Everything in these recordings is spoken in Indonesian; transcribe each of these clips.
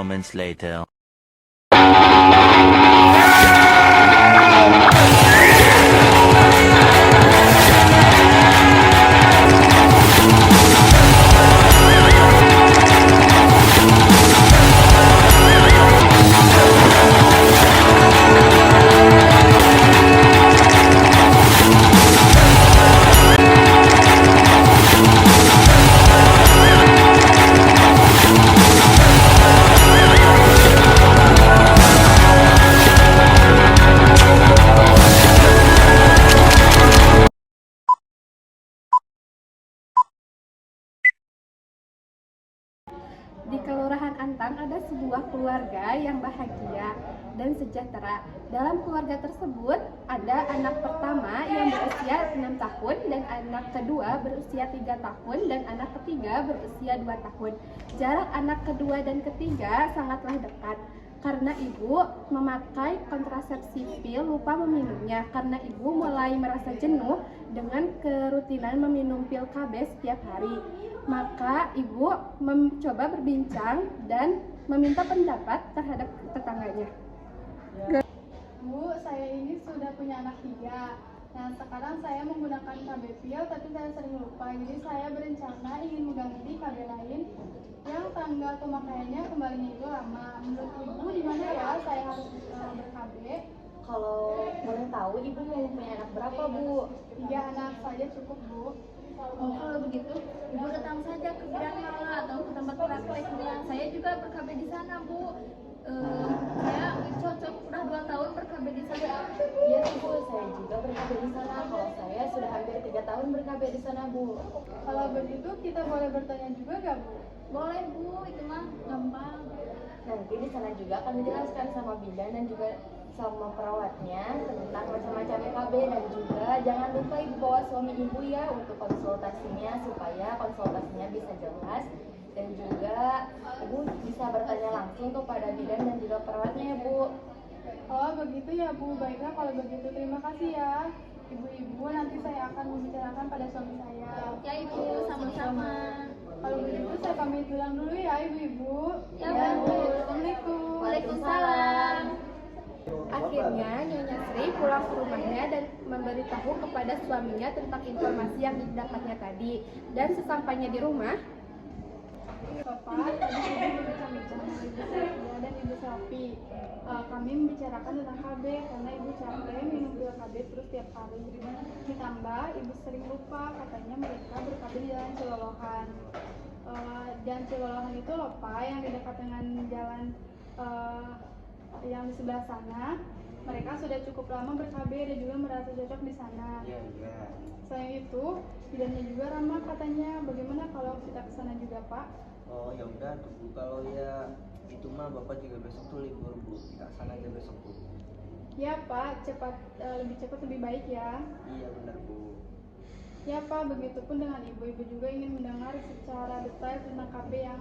moments later. Di Kelurahan Antang ada sebuah keluarga yang bahagia dan sejahtera. Dalam keluarga tersebut ada anak pertama yang berusia 6 tahun dan anak kedua berusia 3 tahun dan anak ketiga berusia 2 tahun. Jarak anak kedua dan ketiga sangatlah dekat. Karena ibu memakai kontrasepsi pil lupa meminumnya karena ibu mulai merasa jenuh dengan kerutinan meminum pil KB setiap hari. Maka ibu mencoba berbincang dan meminta pendapat terhadap tetangganya. Bu, saya ini sudah punya anak 3. Nah, sekarang saya menggunakan KB pil tapi saya sering lupa. Jadi saya berencana ingin mengganti KB lain yang tanggal pemakaiannya kembalinya itu lama. Menurut ibu gimana ya saya harus ber-KB? Kalau boleh tahu ibu mau punya anak berapa, Bu? 3 anak saja cukup, Bu. Oh, kalau begitu, ibu datang saja ke Bidan Mala atau ke tempat prakteknya. Saya juga ber-KB di sana, Bu. Saya cocok, udah 2 tahun ber-KB di sana. Iya, Bu, saya juga ber-KB di sana. Kalau saya sudah hampir 3 tahun ber-KB di sana, Bu. Kalau begitu kita boleh bertanya juga gak, Bu? Boleh, Bu, itu mah gampang. Nanti di sana juga akan dijelaskan sama bidan dan juga sama perawatnya tentang macam-macam KB dan juga jangan lupa ibu bawa suami ibu ya untuk konsultasinya supaya konsultasinya bisa jelas dan juga ibu bisa bertanya langsung kepada bidan dan juga perawatnya ya, Bu. Oh begitu ya, Bu. Baiklah kalau begitu, terima kasih ya ibu-ibu. Nanti saya akan membicarakan pada suami saya. Ya, Ibu, sama-sama. Kalau begitu saya pamit pulang dulu ya ibu-ibu. Ya, Bu. Assalamualaikum. Waalaikumsalam. Akhirnya Nyonya Sri pulang ke rumahnya dan memberitahu kepada suaminya tentang informasi yang didapatnya tadi. Dan sesampainya di rumah, Bapak, tadi ibu berbincang-bincang dengan ibu Sofia dan ibu Safi. Kami membicarakan tentang KB karena ibu capek minum pil KB terus tiap hari. Ditambah ibu sering lupa, katanya mereka ber-KB di Jalan Cilolohan. Dan Cilolohan itu loh Pak, yang di dekat dengan jalan yang di sebelah sana. Mereka sudah cukup lama ber-KB dan juga merasa cocok di sana. Selain itu, bidannya juga ramah katanya. Bagaimana kalau kita ke sana juga, Pak? Oh ya udah tuh Bu, kalau ya itu mah Bapak juga besok tuh libur Bu, kita sana aja besok Bu. Ya Pak, lebih cepat lebih baik ya. Iya benar Bu. Ya Pak, begitupun dengan ibu-ibu juga ingin mendengar secara detail tentang KB yang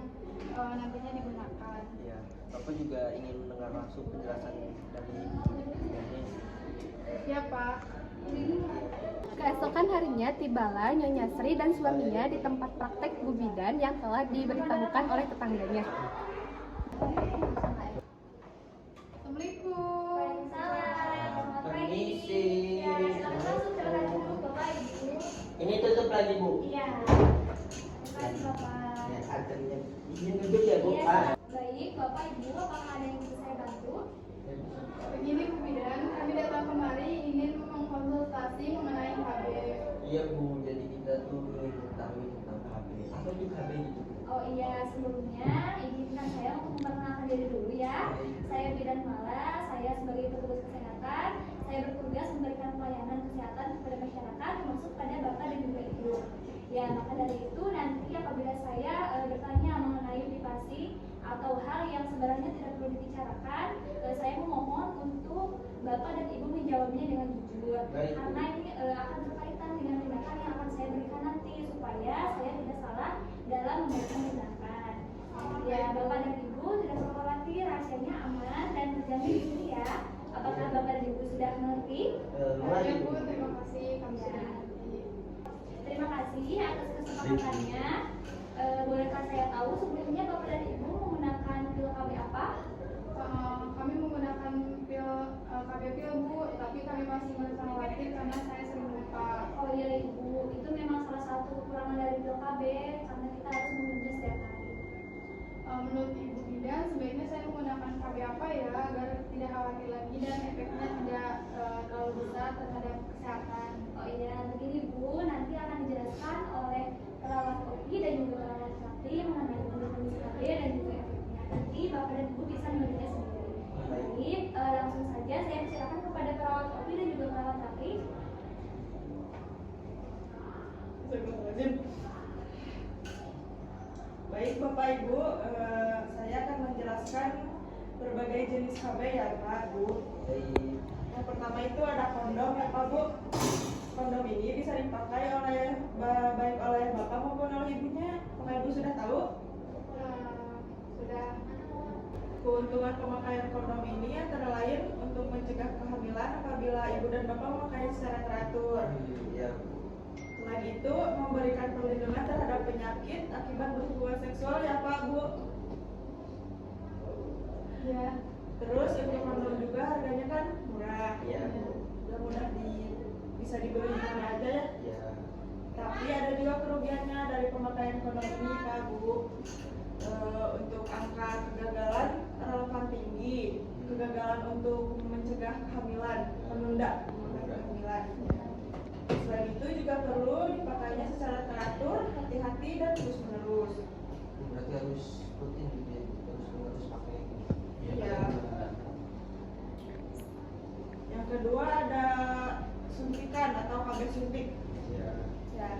nantinya digunakan. Iya, Bapak juga ingin mendengar langsung penjelasan dari ibu. Ya Pak. keesokan harinya tibalah Nyonya Sri dan suaminya di tempat praktek Bu Bidan yang telah diberitahukan oleh tetangganya. Assalamualaikum. Permisi. Silakan duduk, Bapak, Ibu. Ini tutup lagi Bu. Iya. Terima kasih, Bapak. Ya, akhirnya ini duduk ya Bu. Iya, baik, Bapak, Ibu, apakah ada yang bisa saya bantu? Begini Bu Bidan, kami datang kemari ingin mengkonsultasi mengenai KB. Iya Bu, jadi kita tuh ingin mengetahui tentang KB. Apa itu KB gitu? Oh iya, sebelumnya izinkan saya untuk memperkenalkan diri dulu ya. Saya Bidan Mala, saya sebagai petugas kesehatan. Saya bertugas memberikan pelayanan kesehatan kepada masyarakat, termasuk pada Bapak dan juga Ibu. Ya, maka dari itu nanti apabila saya bertanya mengenai privasi atau hal yang sebenarnya tidak perlu dibicarakan, saya memohon untuk Bapak dan Ibu menjawabnya dengan jujur. Baik. Karena ini akan berkaitan dengan tindakan yang akan saya berikan nanti supaya saya tidak salah dalam memberikan tindakan. Ya, Bapak dan Ibu tidak perlu khawatir, rahasianya aman dan terjamin di sini ya. Apakah Bapak dan Ibu sudah mengerti? Ya Bu, terima kasih. Kami sudah mengerti. Terima kasih atas kesempatannya. Bolehkah saya tahu sebelumnya Bapak dan Ibu menggunakan pil KB apa? karena saya sering lupa. Oh iya Ibu, itu memang salah satu kekurangan dari pil KB karena kita harus mengunjungi setiap hari. Menurut Ibu Bidan, sebaiknya saya menggunakan KB apa ya agar tidak khawatir lagi dan efeknya tidak terlalu besar terhadap kesehatan. Oh iya, begini Bu, nanti akan dijelaskan oleh perawat OPI dan juga perawat sakti mengenai jenis KB dan juga efeknya. Nanti Bapak dan Ibu bisa menilainya sendiri. Baik, langsung saja saya persilakan kepada perawat OPI dan juga perawat sakti. Baik Bapak Ibu, saya akan menjelaskan berbagai jenis KB ya Pak Bu. Baik. Yang pertama itu ada kondom ya Pak Bu. Kondom ini bisa dipakai oleh baik oleh Bapak maupun oleh Ibunya. Bapak Ibu sudah tahu? Sudah. Keuntungan pemakaian kondom ini antara lain untuk mencegah kehamilan apabila Ibu dan Bapak memakai secara teratur. Iya. Selain itu, memberikan perlindungan terhadap penyakit akibat berhubungan seksual ya Pak Bu. Ya. Terus untuk kondom juga harganya kan murah. Iya. Udah mudah bisa dibeli di mana aja ya. Iya. Tapi ada juga kerugiannya dari pemakaian kondom ini Pak Bu. Untuk angka kegagalan relevan tinggi, kegagalan untuk mencegah kehamilan, menunda kehamilan. Selain itu juga perlu dipakainya secara teratur, hati-hati dan terus-menerus. Berarti harus rutin gitu ya, harus pakai. Iya. Yang kedua ada suntikan atau KB suntik. Iya. Ya,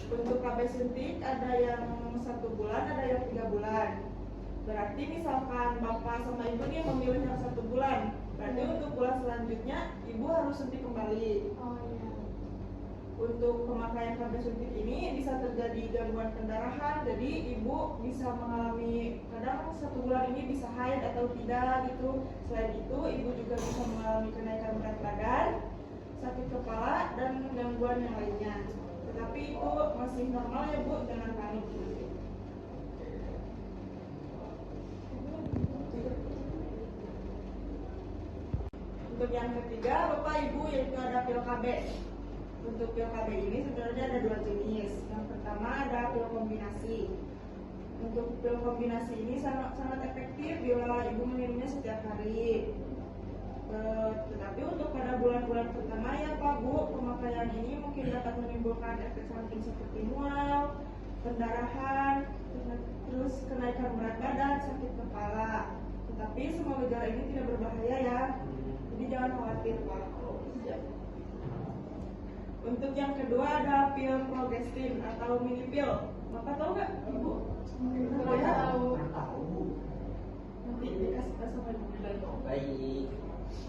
untuk KB suntik ada yang 1 bulan, ada yang 3 bulan. Berarti misalkan Bapak sama Ibu nih memilih yang 1 bulan, berarti untuk bulan selanjutnya Ibu harus suntik kembali. Oh iya. Untuk pemakaian KB suntik ini bisa terjadi gangguan pendarahan, jadi Ibu bisa mengalami kadang 1 bulan ini bisa haid atau tidak gitu. Selain itu Ibu juga bisa mengalami kenaikan berat badan, sakit kepala dan gangguan yang lainnya. Tetapi itu masih normal ya Bu, jangan panik. Untuk yang ketiga Bapak Ibu yaitu ada pil KB. Untuk pil KB ini sebenarnya ada 2 jenis. Yang pertama ada pil kombinasi. Untuk pil kombinasi ini sangat efektif bila Ibu meminumnya setiap hari. Tetapi untuk pada bulan-bulan pertama ya Pak Bu, pemakaian ini mungkin dapat menimbulkan efek samping seperti mual, pendarahan, terus kenaikan berat badan, sakit kepala. Tetapi semua gejala ini tidak berbahaya ya, jadi jangan khawatir Pak. Untuk yang kedua ada pil progestin atau mini pil. Bapak tahu nggak Ibu? Tahu. Nanti dikasih tahu sama Ibu. Baik.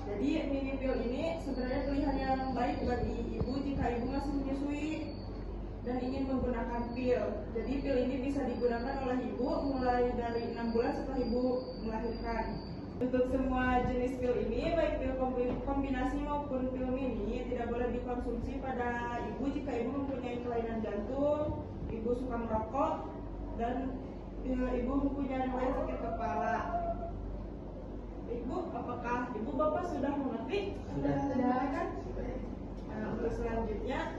Jadi mini pil ini sebenarnya pilihan yang baik bagi ibu jika ibu masih menyusui dan ingin menggunakan pil. Jadi pil ini bisa digunakan oleh ibu mulai dari 6 bulan setelah ibu melahirkan. Untuk semua jenis pil ini, baik pil kombinasi maupun pil mini, tidak boleh dikonsumsi pada ibu jika ibu mempunyai kelainan jantung, ibu suka merokok, dan ibu mempunyai riwayat sakit kepala. Ibu, apakah Ibu Bapak sudah mengerti? Sudah. Kan? Nah, untuk selanjutnya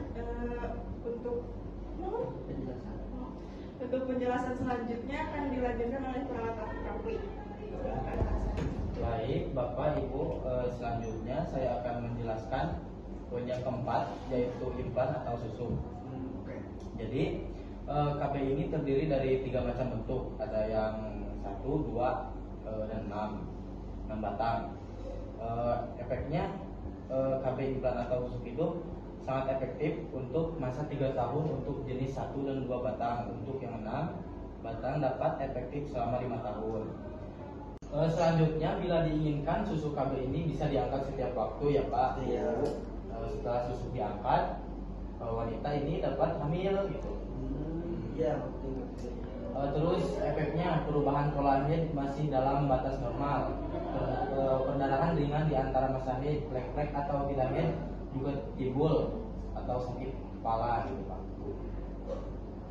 untuk penjelasan selanjutnya akan dilanjutkan oleh perawat Kapri. Baik, Bapak Ibu, selanjutnya saya akan menjelaskan poin yang keempat, yaitu implan atau susu. Jadi KB ini terdiri dari 3 macam bentuk, ada yang 1, 2, dan 6 batang. Efeknya KB implan atau susuk itu sangat efektif untuk masa 3 tahun untuk jenis 1 dan 2 batang. Untuk yang 6 batang dapat efektif selama 5 tahun. Selanjutnya bila diinginkan susu KB ini bisa diangkat setiap waktu ya Pak. Iya. Setelah susu diangkat, wanita ini dapat hamil gitu. Iya. Terus efeknya perubahan pola haid masih dalam batas normal. Perdarahan ringan di antara masa haid, flek-flek atau tidak haid juga timbul atau sakit kepala gitu Pak.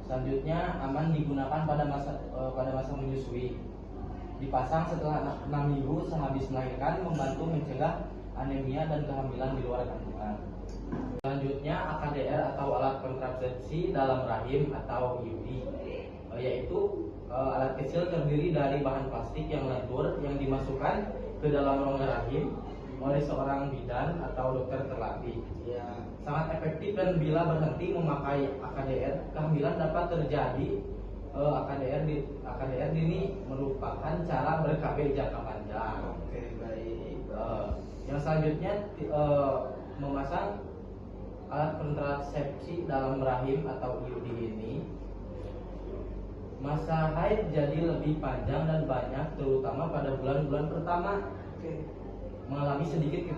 Selanjutnya aman digunakan pada masa menyusui. Dipasang setelah 6 minggu sehabis melahirkan, membantu mencegah anemia dan kehamilan di luar kandungan. Selanjutnya AKDR atau alat kontrasepsi dalam rahim atau IUD, yaitu alat kecil terdiri dari bahan plastik yang lentur yang dimasukkan ke dalam rongga rahim oleh seorang bidan atau dokter terlatih. Ya. Sangat efektif dan bila berhenti memakai AKDR, kehamilan dapat terjadi. AKDR ini merupakan cara ber-KB jangka panjang. Oke, baik. Yang selanjutnya memasang alat kontrasepsi dalam rahim atau IUD ini, masa haid jadi lebih panjang dan banyak, terutama pada bulan-bulan pertama. Oke. Mengalami sedikit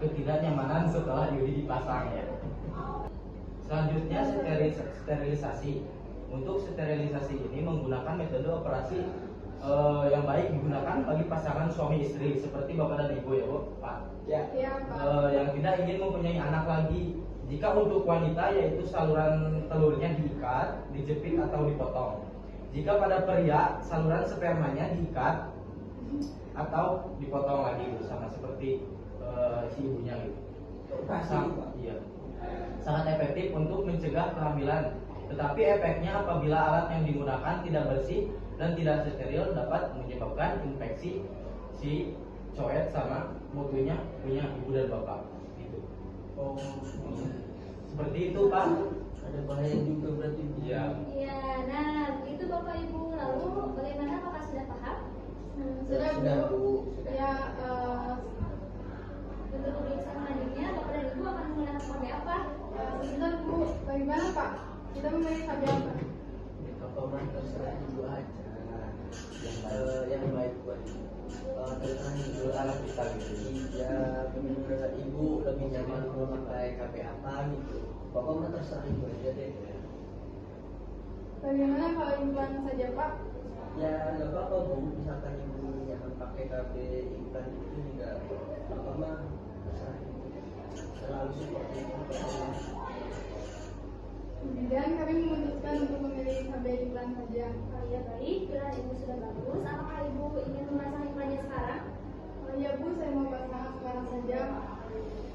ketidaknyamanan setelah IUD dipasang ya. Selanjutnya sterilisasi. Untuk sterilisasi ini menggunakan metode operasi yang baik digunakan bagi pasangan suami istri seperti bapak dan ibu ya Bu, Pak. Ya. Iya, Pak. Yang tidak ingin mempunyai anak lagi. Jika untuk wanita yaitu saluran telurnya diikat, dijepit atau dipotong. Jika pada pria saluran spermanya diikat atau dipotong lagi sama seperti si ibunya gitu. Iya. Sangat efektif untuk mencegah kehamilan. Tetapi efeknya apabila alat yang digunakan tidak bersih dan tidak steril dapat menyebabkan infeksi si coet sama mutunya punya ibu dan bapak. Gitu. Oh. Seperti itu Pak. Ada bahaya juga berarti. Iya. Iya, nah begitu Bapak Ibu. Lalu bagaimana, apakah sudah paham? Sudah, Sudah, Bu. Bu. Sudah. Ya, Untuk pemeriksaan selanjutnya, Bapak dan Ibu akan menggunakan KB apa? sebentar Bu, bagaimana Pak? Kita memilih KB apa? Apa mah terserah ibu aja. Yang baik buat terserah ibu anak kita gitu. Iya, menurut ibu lebih nyaman memakai KB apa gitu. Bapak mah terserah ibu aja deh. Bagaimana kalau implan saja Pak? Ya nggak apa-apa Bu, misalkan ibu nyaman pakai KB implan itu juga Bapak mah terserah ibu. Selalu seperti itu Bapak. Dan kami memutuskan untuk memilih KB implan saja. Oh iya, baik, pilihan Ibu sudah bagus. Apakah Ibu ingin memasang implannya sekarang? Oh iya Bu, saya mau pasang sekarang saja.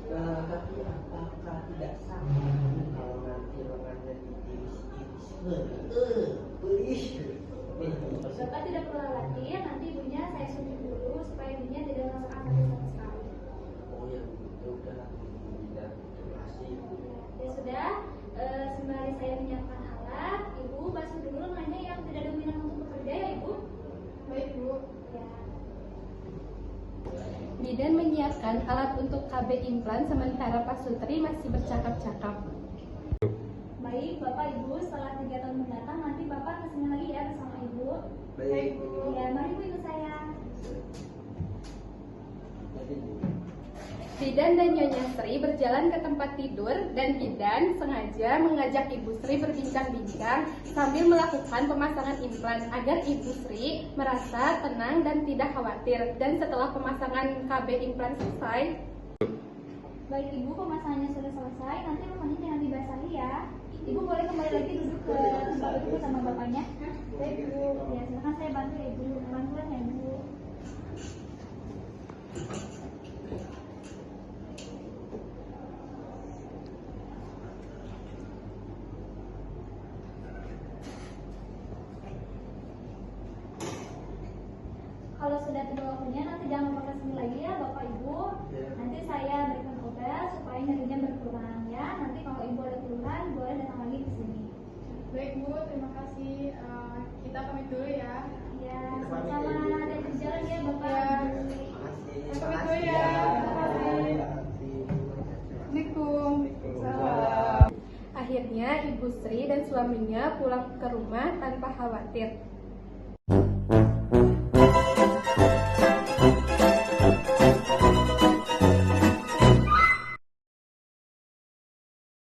Tapi apakah tidak sama kalau nanti lengannya diiris-iris? Bapak tidak perlu khawatir, nanti ibunya saya suntik dulu supaya ibunya tidak merasakan sakit sama sekali. Oh ya begitu, udah tidak. Terima kasih. Ya sudah, sembari saya menyiapkan alat, Ibu basuh dulu lengannya yang tidak dominan untuk bekerja ya Ibu. Baik Bu. Ya. Bidan menyiapkan alat untuk KB implan sementara Pak Sutri masih bercakap-cakap. Baik, Bapak Ibu, setelah 3 tahun mendatang nanti Bapak kesini lagi ya bersama Ibu. Baik Bu. Ya, mari Bu ikut saya. Bidan dan Nyonya Sri berjalan ke tempat tidur dan Bidan sengaja mengajak Ibu Sri berbincang-bincang sambil melakukan pemasangan implan agar Ibu Sri merasa tenang dan tidak khawatir. Dan setelah pemasangan KB implan selesai, Baik Ibu, pemasangannya sudah selesai. Nanti rumahnya jangan dibasahi ya. Ibu boleh kembali lagi duduk ke tempat duduk sama bapaknya. Baik Bu. Ya, silakan saya bantu ya Ibu. Pelan-pelan ya Ibu. Kalau sudah tiba waktunya nanti jangan lupa kesini lagi ya Bapak Ibu. Nanti saya berikan obat supaya nyerinya berkurang ya. Nanti kalau Ibu ada keluhan boleh datang lagi ke sini. Baik Bu, terima kasih. Kita pamit dulu ya. Ya, sama-sama. Dan berjalan ya Bapak. Ya. Ibu. Sampai dulu ya. Assalamualaikum. akhirnya Ibu Sri dan suaminya pulang ke rumah tanpa khawatir.